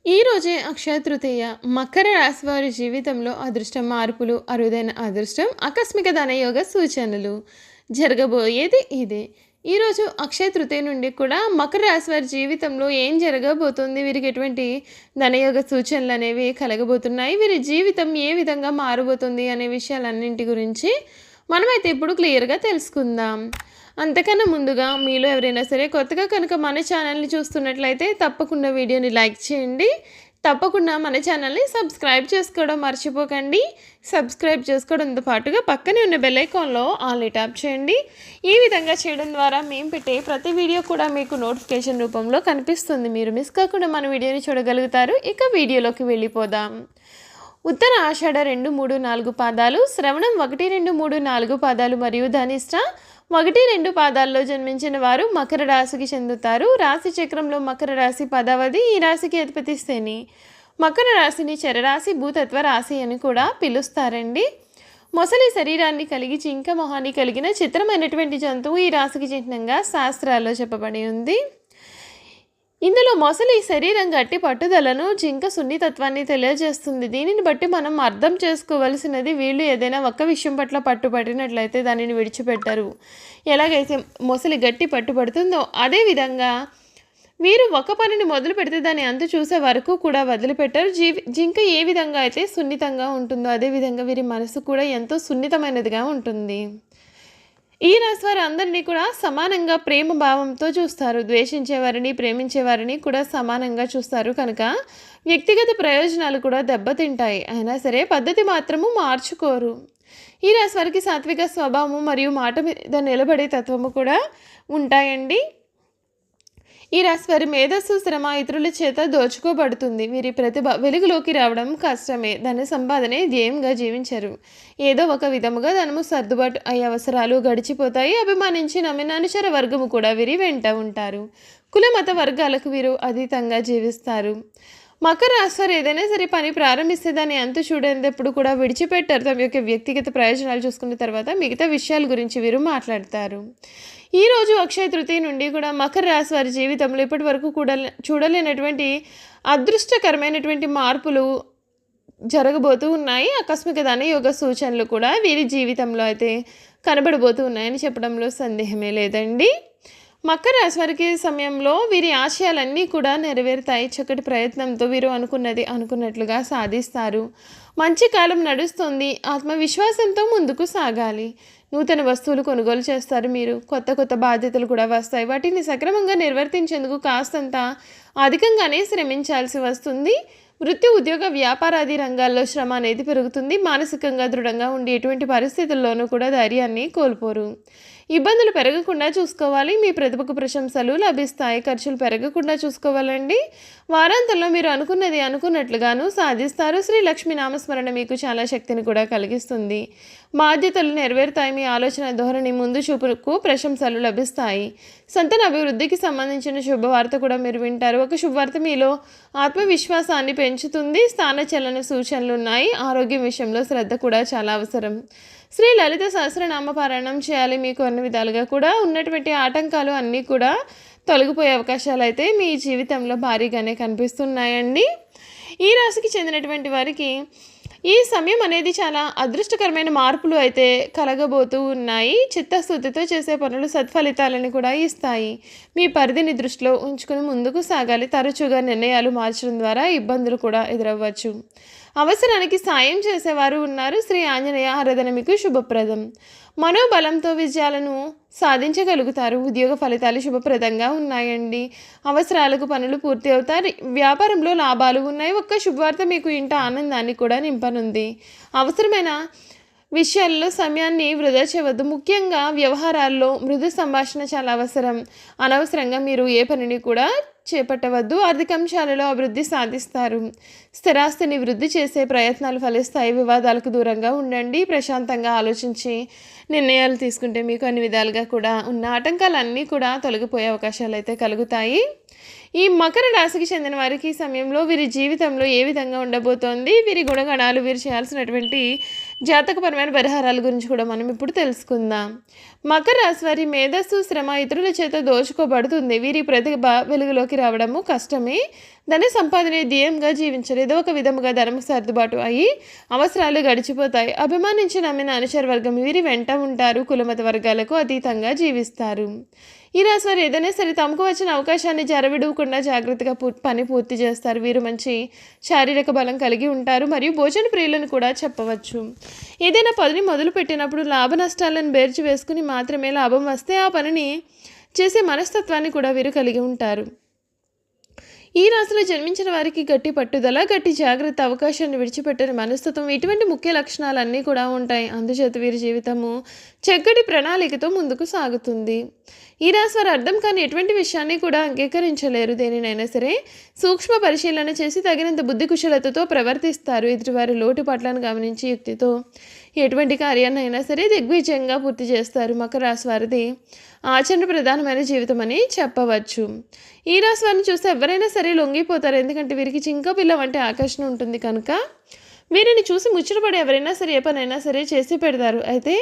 ఈ రోజే అక్షయ తృతీయ. మకర రాశి వారి జీవితంలో అదృష్టం మార్పులు, అరుదైన అదృష్టం, ఆకస్మిక ధనయోగ సూచనలు. జరగబోయేది ఇదే. ఈరోజు అక్షయ తృతీయ నుండి కూడా మకర రాశి వారి జీవితంలో ఏం జరగబోతుంది, వీరికి ఎటువంటి ధనయోగ సూచనలు అనేవి కలగబోతున్నాయి, వీరి జీవితం ఏ విధంగా మారబోతుంది అనే విషయాలన్నింటి గురించి మనమైతే ఇప్పుడు క్లియర్గా తెలుసుకుందాం. అంతకన్నా ముందుగా మీలో ఎవరైనా సరే కొత్తగా కనుక మన ఛానల్ని చూస్తున్నట్లయితే తప్పకుండా వీడియోని లైక్ చేయండి. తప్పకుండా మన ఛానల్ని సబ్స్క్రైబ్ చేసుకోవడం మర్చిపోకండి. సబ్స్క్రైబ్ చేసుకోవడంతో పాటుగా పక్కనే ఉన్న బెల్ ఐకాన్లో ఆల్ని ట్యాప్ చేయండి. ఈ విధంగా చేయడం ద్వారా మేము పెట్టే ప్రతి వీడియో కూడా మీకు నోటిఫికేషన్ రూపంలో కనిపిస్తుంది. మీరు మిస్ కాకుండా మన వీడియోని చూడగలుగుతారు. ఇక వీడియోలోకి వెళ్ళిపోదాం. ఉత్తర ఆషాఢ 2, 3, 4 పాదాలు, శ్రవణం 1, 2, 3, 4 పాదాలు మరియు ధనిష్ట 1, 2 పాదాల్లో జన్మించిన వారు మకర రాశికి చెందుతారు. రాశి చక్రంలో మకర రాశి 10వది. ఈ రాశికి అధిపతి శని. మకర రాశిని చరరాశి, భూతత్వ రాశి అని కూడా పిలుస్తారండి. మొసలి శరీరాన్ని కలిగి జింక మొహాన్ని కలిగిన చిత్రమైనటువంటి జంతువు ఈ రాశికి చిహ్నంగా శాస్త్రాల్లో చెప్పబడి ఉంది. ఇందులో మొసలి శరీరం గట్టి పట్టుదలను, జింక సున్నితత్వాన్ని తెలియజేస్తుంది. దీనిని బట్టి మనం అర్థం చేసుకోవలసినది, వీళ్ళు ఏదైనా ఒక్క విషయం పట్ల పట్టుబట్టినట్లయితే దానిని విడిచిపెట్టరు. ఎలాగైతే మొసలి గట్టి పట్టుబడుతుందో అదేవిధంగా వీరు ఒక పనిని మొదలు పెడితే దాన్ని అంతు చూసే వరకు కూడా వదిలిపెట్టరు. జింక ఏ విధంగా అయితే సున్నితంగా ఉంటుందో అదేవిధంగా వీరి మనసు కూడా ఎంతో సున్నితమైనదిగా ఉంటుంది. ఈ రాశి వారు అందరినీ కూడా సమానంగా ప్రేమ భావంతో చూస్తారు. ద్వేషించేవారిని, ప్రేమించేవారిని కూడా సమానంగా చూస్తారు. కనుక వ్యక్తిగత ప్రయోజనాలు కూడా దెబ్బతింటాయి. అయినా సరే పద్ధతి మాత్రము మార్చుకోరు. ఈ రాశి వారికి సాత్విక స్వభావము మరియు మాట మీద నిలబడే తత్వము కూడా ఉంటాయండి. ఈ రాశి వారి మేధస్సు, శ్రమ ఇతరుల చేత దోచుకోబడుతుంది. వీరి ప్రతిభ వెలుగులోకి రావడం కష్టమే. ధన సంపాదనే ధ్యేయంగా జీవించరు. ఏదో ఒక విధముగా ధనము సర్దుబాటు అయ్యే అవసరాలు గడిచిపోతాయి. అభిమానించి నమ్మిన అనుచర వర్గము కూడా వీరి వెంట ఉంటారు. కుల మత వర్గాలకు వీరు అతీతంగా జీవిస్తారు. మకర రాశి వారు ఏదైనా సరే పని ప్రారంభిస్తే దాన్ని అంతు చూడేటప్పుడు కూడా విడిచిపెట్టారు. తమ యొక్క వ్యక్తిగత ప్రయోజనాలు చూసుకున్న తర్వాత మిగతా విషయాల గురించి వీరు మాట్లాడతారు. ఈరోజు అక్షయ తృతీయ నుండి కూడా మకర రాశి వారి జీవితంలో ఇప్పటి వరకు కూడా చూడలేనటువంటి అదృష్టకరమైనటువంటి మార్పులు జరగబోతూ ఉన్నాయి. ఆకస్మిక ధనయోగ సూచనలు కూడా వీరి జీవితంలో అయితే కనబడబోతూ ఉన్నాయని చెప్పడంలో సందేహమే లేదండి. మకర రాశి వారికి సమయంలో వీరి ఆశయాలన్నీ కూడా నెరవేరుతాయి. చక్కటి ప్రయత్నంతో వీరు అనుకున్నది అనుకున్నట్లుగా సాధిస్తారు. మంచి కాలం నడుస్తుంది. ఆత్మవిశ్వాసంతో ముందుకు సాగాలి. నూతన వస్తువులు కొనుగోలు చేస్తారు. మీరు కొత్త కొత్త బాధ్యతలు కూడా వస్తాయి. వాటిని సక్రమంగా నిర్వర్తించేందుకు కాస్తంత అధికంగానే శ్రమించాల్సి వస్తుంది. వృత్తి, ఉద్యోగ, వ్యాపారాది రంగాల్లో శ్రమ అనేది పెరుగుతుంది. మానసికంగా దృఢంగా ఉండి ఎటువంటి పరిస్థితుల్లోనూ కూడా ధైర్యాన్ని కోల్పోరు. ఇబ్బందులు పెరగకుండా చూసుకోవాలి. మీ ప్రతిభకు ప్రశంసలు లభిస్తాయి. ఖర్చులు పెరగకుండా చూసుకోవాలండి. వారాంతంలో మీరు అనుకున్నది అనుకున్నట్లుగాను సాధిస్తారు. శ్రీ లక్ష్మీ నామస్మరణ మీకు చాలా శక్తిని కూడా కలిగిస్తుంది. బాధ్యతలు నెరవేరుతాయి. మీ ఆలోచన ధోరణి, ముందు చూపుకు ప్రశంసలు లభిస్తాయి. సంతాన అభివృద్ధికి సంబంధించిన శుభవార్త కూడా మీరు వింటారు. ఒక శుభవార్త మీలో ఆత్మవిశ్వాసాన్ని పెంచుతుంది. స్థానచలన సూచనలు ఉన్నాయి. ఆరోగ్యం విషయంలో శ్రద్ధ కూడా చాలా అవసరం. శ్రీ లలిత సహస్రనామ పారాయణం చేయాలి. మీకు అన్ని విధాలుగా కూడా ఉన్నటువంటి ఆటంకాలు అన్నీ కూడా తొలగిపోయే అవకాశాలు అయితే మీ జీవితంలో భారీగానే కనిపిస్తున్నాయండి. ఈ రాశికి చెందినటువంటి వారికి ఈ సమయం అనేది చాలా అదృష్టకరమైన మార్పులు అయితే కలగబోతూ ఉన్నాయి. చిత్తశుద్ధితో చేసే పనులు సత్ఫలితాలను కూడా ఇస్తాయి. మీ పరిధిని దృష్టిలో ఉంచుకుని ముందుకు సాగాలి. తరచుగా నిర్ణయాలు మార్చడం ద్వారా ఇబ్బందులు కూడా ఎదురవ్వచ్చు. అవసరానికి సాయం చేసేవారు ఉన్నారు. శ్రీ ఆంజనేయ ఆరాధన మీకు శుభప్రదం. మనోబలంతో విజయాలను సాధించగలుగుతారు. ఉద్యోగ ఫలితాలు శుభప్రదంగా ఉన్నాయండి. అవసరాలకు పనులు పూర్తి అవుతాయి. వ్యాపారంలో లాభాలు ఉన్నాయి. ఒక్క శుభవార్త మీకు ఇంట ఆనందాన్ని కూడా నింపనుంది. అవసరమైన విషయాల్లో సమయాన్ని వృధా చేయవద్దు. ముఖ్యంగా వ్యవహారాల్లో మృదు సంభాషణ చాలా అవసరం. అనవసరంగా మీరు ఏ పనిని కూడా చేపట్టవద్దు. ఆర్థిక అంశాలలో అభివృద్ధి సాధిస్తారు. స్థిరాస్తిని వృద్ధి చేసే ప్రయత్నాలు ఫలిస్తాయి. వివాదాలకు దూరంగా ఉండండి. ప్రశాంతంగా ఆలోచించి నిర్ణయాలు తీసుకుంటే మీకు అన్ని విధాలుగా కూడా ఉన్న ఆటంకాలన్నీ కూడా తొలగిపోయే అవకాశాలు అయితే కలుగుతాయి. ఈ మకర రాశికి చెందిన వారికి ఈ సమయంలో వీరి జీవితంలో ఏ విధంగా ఉండబోతోంది, వీరి గుణగణాలు, వీరు చేయాల్సినటువంటి జాతకపరమైన పరిహారాల గురించి కూడా మనం ఇప్పుడు తెలుసుకుందాం. మకర రాశి వారి మేధస్సు, శ్రమ ఇతరుల చేత దోచుకోబడుతుంది. వీరి ప్రతిభ వెలుగులోకి రావడము కష్టమే. ధన సంపాదనే ధ్యేయంగా జీవించరు. ఏదో ఒక విధముగా ధర్మ సర్దుబాటు అయ్యి అవసరాలు గడిచిపోతాయి. అభిమానించి నమ్మిన అనుచర వర్గం వీరి వెంట ఉంటారు. కులమత వర్గాలకు అతీతంగా జీవిస్తారు. ఈ రాశి వారు ఏదైనా సరే తమకు వచ్చిన అవకాశాన్ని జరవిడవకుండా జాగ్రత్తగా పని పూర్తి చేస్తారు. వీరు మంచి శారీరక బలం కలిగి ఉంటారు మరియు భోజన ప్రియులను కూడా చెప్పవచ్చు. ఏదైనా పనిని మొదలు పెట్టినప్పుడు లాభ నష్టాలను బేర్చి వేసుకుని మాత్రమే లాభం వస్తే ఆ పనిని చేసే మనస్తత్వాన్ని కూడా వీరు కలిగి ఉంటారు. ఈ రాశిలో జన్మించిన వారికి గట్టి పట్టుదల, గట్టి జాగ్రత్త, అవకాశాన్ని విడిచిపెట్టని మనస్తత్వం, ఇటువంటి ముఖ్య లక్షణాలన్నీ కూడా ఉంటాయి. అందుచేత వీరి జీవితము చక్కటి ప్రణాళికతో ముందుకు సాగుతుంది. ఈ రాశి వారు అర్థం కాని ఎటువంటి విషయాన్ని కూడా అంగీకరించలేరు. దేనినైనా సరే సూక్ష్మ పరిశీలన చేసి తగినంత బుద్ధి కుశలతతో ప్రవర్తిస్తారు. ఎదుటివారి లోటుపాట్లను గమనించి యుక్తితో ఎటువంటి కార్యాన్ని అయినా సరే దిగ్విజయంగా పూర్తి చేస్తారు. మకర రాశి వారిది ఆచరణ ప్రధానమైన జీవితం అని చెప్పవచ్చు. ఈ రాశి వారిని చూస్తే ఎవరైనా సరే లొంగిపోతారు. ఎందుకంటే వీరికి చింకపిల్ల వంటి ఆకర్షణ ఉంటుంది కనుక వీరిని చూసి ముచ్చటపడి ఎవరైనా సరే ఏ పనైనా సరే చేసి పెడతారు. అయితే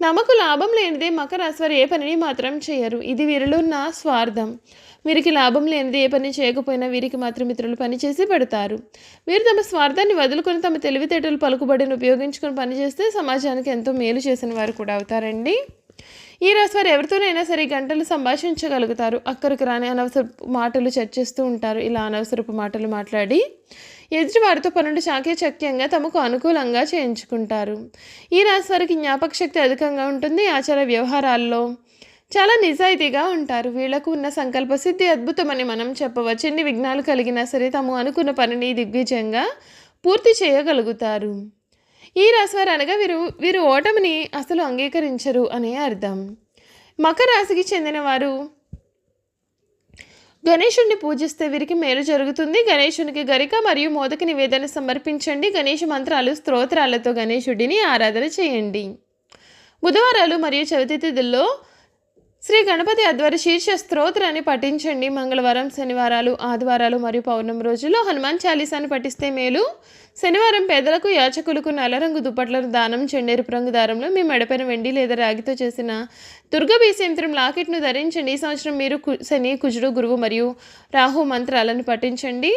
నమకు లాభం లేనిదే మకర రాశి వారు ఏ పనిని మాత్రం చేయరు. ఇది వీరిలో ఉన్న స్వార్థం. వీరికి లాభం లేనిది ఏ పని చేయకపోయినా వీరికి మాత్రం ఇతరులు పని చేసి పెడతారు. వీరు తమ స్వార్థాన్ని వదులుకొని తమ తెలివితేటలు, పలుకుబడిని ఉపయోగించుకొని పనిచేస్తే సమాజానికి ఎంతో మేలు చేసిన వారు కూడా అవుతారండి. ఈ రాశి వారు ఎవరితోనైనా సరే గంటలు సంభాషించగలుగుతారు. అక్కడికి రాని అనవసరపు మాటలు చర్చిస్తూ ఉంటారు. ఇలా అనవసరపు మాటలు మాట్లాడి ఎదుటి వారితో పనులు చాకచక్యంగా తమకు అనుకూలంగా చేయించుకుంటారు. ఈ రాశి వారికి జ్ఞాపక శక్తి అధికంగా ఉంటుంది. ఆచార వ్యవహారాల్లో చాలా నిజాయితీగా ఉంటారు. వీళ్లకు ఉన్న సంకల్ప సిద్ధి అద్భుతమని మనం చెప్పవచ్చు. ఎన్ని విఘ్నాలు కలిగినా సరే తాము అనుకున్న పనిని దిగ్విజయంగా పూర్తి చేయగలుగుతారు. ఈ రాశివారు అనగా వీరు ఓటమిని అసలు అంగీకరించరు అనే అర్థం. మకర రాశికి చెందిన వారు గణేశుడిని పూజిస్తే వీరికి మేలు జరుగుతుంది. గణేశునికి గరిక మరియు మోదక నివేదన సమర్పించండి. గణేష మంత్రాలు, స్తోత్రాలతో గణేశుడిని ఆరాధన చేయండి. బుధవారాలు మరియు చవితి తిథుల్లో శ్రీ గణపతి అధ్వర శీర్ష స్తోత్రాన్ని పఠించండి. మంగళవారం, శనివారాలు, ఆదివారాలు మరియు పౌర్ణమి రోజుల్లో హనుమాన్ చాలీసాను పఠిస్తే మేలు. శనివారం పేదలకు, యాచకులకు నల్లరంగు దుప్పట్లను దానం చేయండి. ఎరుపు రంగు దారంలో మీ మెడపైన వెండి లేదా రాగితో చేసిన దుర్గబీసేంత్రం లాకెట్ను ధరించండి. ఈ సంవత్సరం మీరు శని, కుజుడు, గురువు మరియు రాహు మంత్రాలను పఠించండి.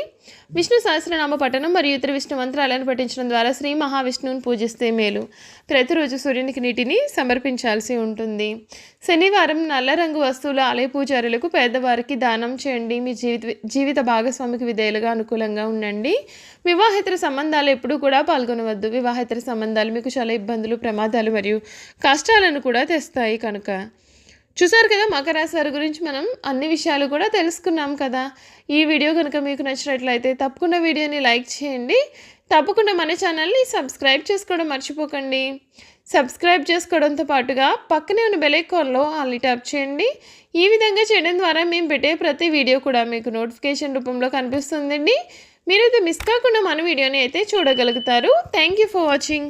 విష్ణు సహస్రనామ పఠనం మరియు ఇతర విష్ణు మంత్రాలను పఠించడం ద్వారా శ్రీ మహావిష్ణువుని పూజిస్తే మేలు. ప్రతిరోజు సూర్యునికి నీటిని సమర్పించాల్సి ఉంటుంది. శనివారం నల్ల రంగు వస్తువుల ఆలయ పూజారులకు, పేదవారికి దానం చేయండి. మీ జీవిత భాగస్వామికి విధేయులుగా అనుకూలంగా ఉండండి. వివాహేతర సంబంధాలు ఎప్పుడూ కూడా పాల్గొనవద్దు. వివాహేతర సంబంధాలు మీకు చాలా ఇబ్బందులు, ప్రమాదాలు మరియు కష్టాలను కూడా తెస్తాయి. కనుక చూసారు కదా, మకర రాశి వారి గురించి మనం అన్ని విషయాలు కూడా తెలుసుకున్నాం కదా. ఈ వీడియో కనుక మీకు నచ్చినట్లయితే తప్పకుండా వీడియోని లైక్ చేయండి. తప్పకుండా మన ఛానల్ని సబ్స్క్రైబ్ చేసుకోవడం మర్చిపోకండి. సబ్స్క్రైబ్ చేసుకోవడంతో పాటుగా పక్కనే ఉన్న బెల్ ఐకాన్లో ఆల్ని ట్యాప్ చేయండి. ఈ విధంగా చేయడం ద్వారా మేము పెట్టే ప్రతి వీడియో కూడా మీకు నోటిఫికేషన్ రూపంలో కనిపిస్తుందండి. మీరైతే మిస్ కాకుండా మన వీడియోని అయితే చూడగలుగుతారు. Thank you for watching.